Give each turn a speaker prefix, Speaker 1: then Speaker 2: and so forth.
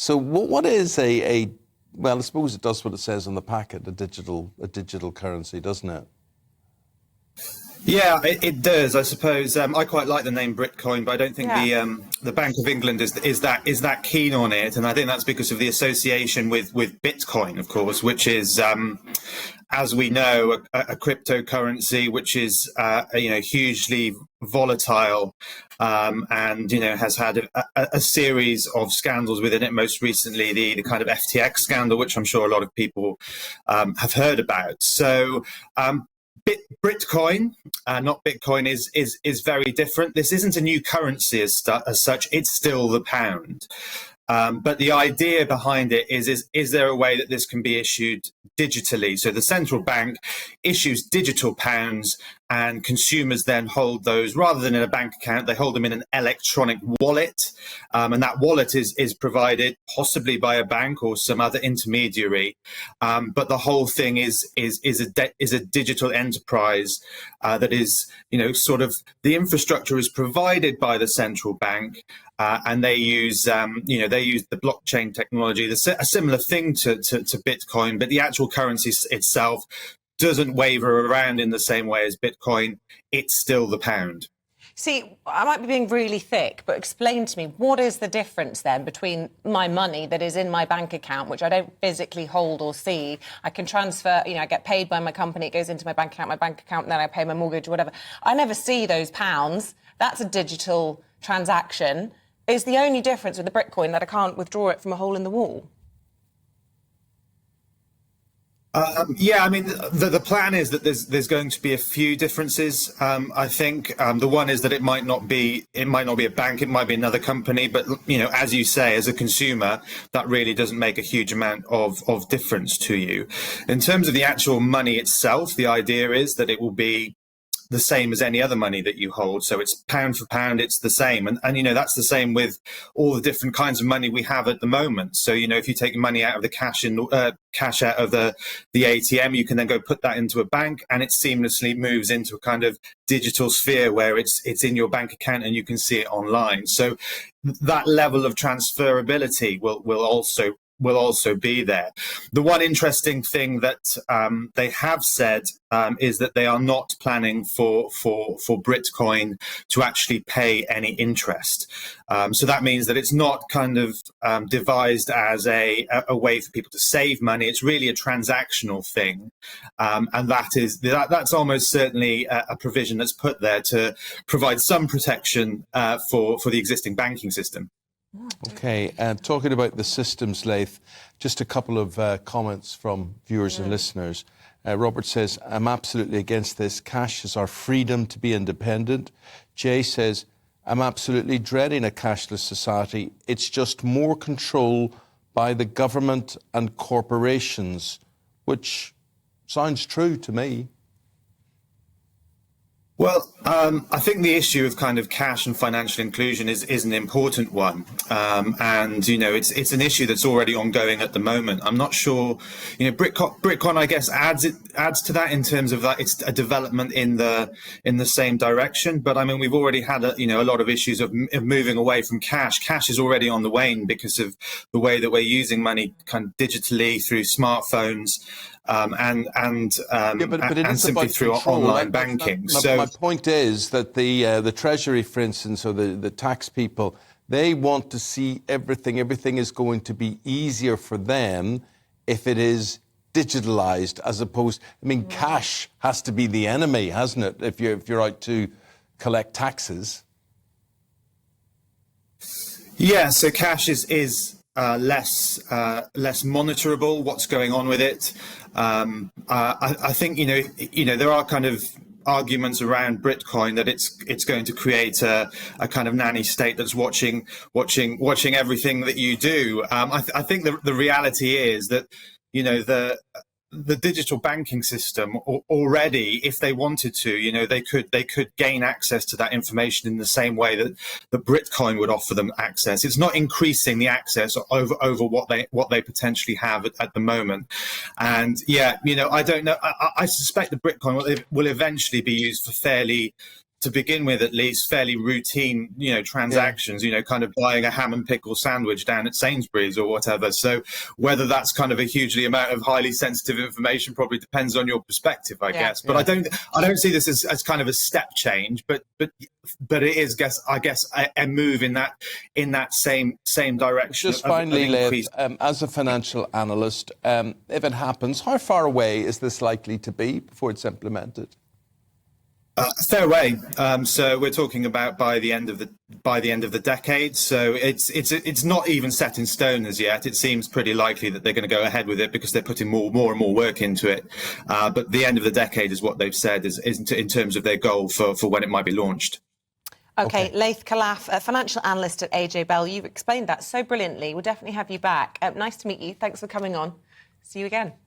Speaker 1: So what is well, I suppose it does what it says on the packet, a digital currency, doesn't it?
Speaker 2: Yeah, it does. I suppose I quite like the name Britcoin, but I don't think the Bank of England is that keen on it, and I think that's because of the association with Bitcoin, of course, which is, as we know, a cryptocurrency which is hugely volatile, and has had a series of scandals within it. Most recently, the kind of FTX scandal, which I'm sure a lot of people have heard about. So. Britcoin, not Bitcoin, is very different. This isn't a new currency as such. It's still the pound. But the idea behind it is there a way that this can be issued digitally? So the central bank issues digital pounds, and consumers then hold those, rather than in a bank account, they hold them in an electronic wallet. And that wallet is provided possibly by a bank or some other intermediary. But the whole thing is a digital enterprise that is, sort of the infrastructure is provided by the central bank. And they use, the blockchain technology, a similar thing to Bitcoin, but the actual currency itself doesn't waver around in the same way as Bitcoin. It's still the pound.
Speaker 3: See, I might be being really thick, but explain to me, what is the difference then between my money that is in my bank account, which I don't physically hold or see? I can transfer, I get paid by my company, it goes into my bank account, and then I pay my mortgage or whatever. I never see those pounds. That's a digital transaction. Is the only difference with the Britcoin that I can't withdraw it from a hole in the wall?
Speaker 2: The plan is that there's going to be a few differences. I think the one is that it might not be a bank, it might be another company, but as you say, as a consumer, that really doesn't make a huge amount of difference to you. In terms of the actual money itself, the idea is that it will be the same as any other money that you hold. So it's pound for pound, it's the same. And that's the same with all the different kinds of money we have at the moment. So, if you take money out of the cash out of the ATM, you can then go put that into a bank, and it seamlessly moves into a kind of digital sphere where it's in your bank account and you can see it online. So that level of transferability will also be there. The one interesting thing that they have said is that they are not planning for Britcoin to actually pay any interest. So that means that it's not kind of devised as a way for people to save money. It's really a transactional thing, and that's almost certainly a provision that's put there to provide some protection for the existing banking system.
Speaker 1: Okay, and talking about the systems, Laith, just a couple of comments from viewers and listeners. Robert says, I'm absolutely against this. Cash is our freedom to be independent. Jay says, I'm absolutely dreading a cashless society. It's just more control by the government and corporations, which sounds true to me.
Speaker 2: Well, I think the issue of kind of cash and financial inclusion is an important one, and it's an issue that's already ongoing at the moment. I'm not sure, Britcoin I guess adds to that in terms of that it's a development in the same direction. But I mean, we've already had a lot of issues of moving away from cash. Cash is already on the wane because of the way that we're using money kind of digitally through smartphones. And simply through online banking.
Speaker 1: My point is that the Treasury, for instance, or the tax people, they want to see everything is going to be easier for them if it is digitalised, as opposed, cash has to be the enemy, hasn't it, if you're out to collect taxes? Yeah,
Speaker 2: so cash is less monitorable, what's going on with it. I think there are kind of arguments around Britcoin that it's going to create a kind of nanny state that's watching everything that you do. I think the reality is that the digital banking system already, if they wanted to, they could gain access to that information in the same way that the Britcoin would offer them access. It's not increasing the access over what they potentially have at the moment. And I don't know. I suspect the Britcoin will eventually be used for fairly to begin with, at least, fairly routine, transactions, kind of buying a ham and pickle sandwich down at Sainsbury's or whatever. So whether that's kind of a hugely amount of highly sensitive information probably depends on your perspective, I guess. But I don't see this as kind of a step change, but it is, I guess, a move in that same direction.
Speaker 1: Just finally, Laith, as a financial analyst, if it happens, how far away is this likely to be before it's implemented?
Speaker 2: Fair way. So we're talking about by the end of the decade. So it's not even set in stone as yet. It seems pretty likely that they're going to go ahead with it because they're putting more and more work into it. But the end of the decade is what they've said is in terms of their goal for when it might be launched.
Speaker 3: Okay, Laith Khalaf, a financial analyst at AJ Bell. You've explained that so brilliantly. We'll definitely have you back. Nice to meet you. Thanks for coming on. See you again.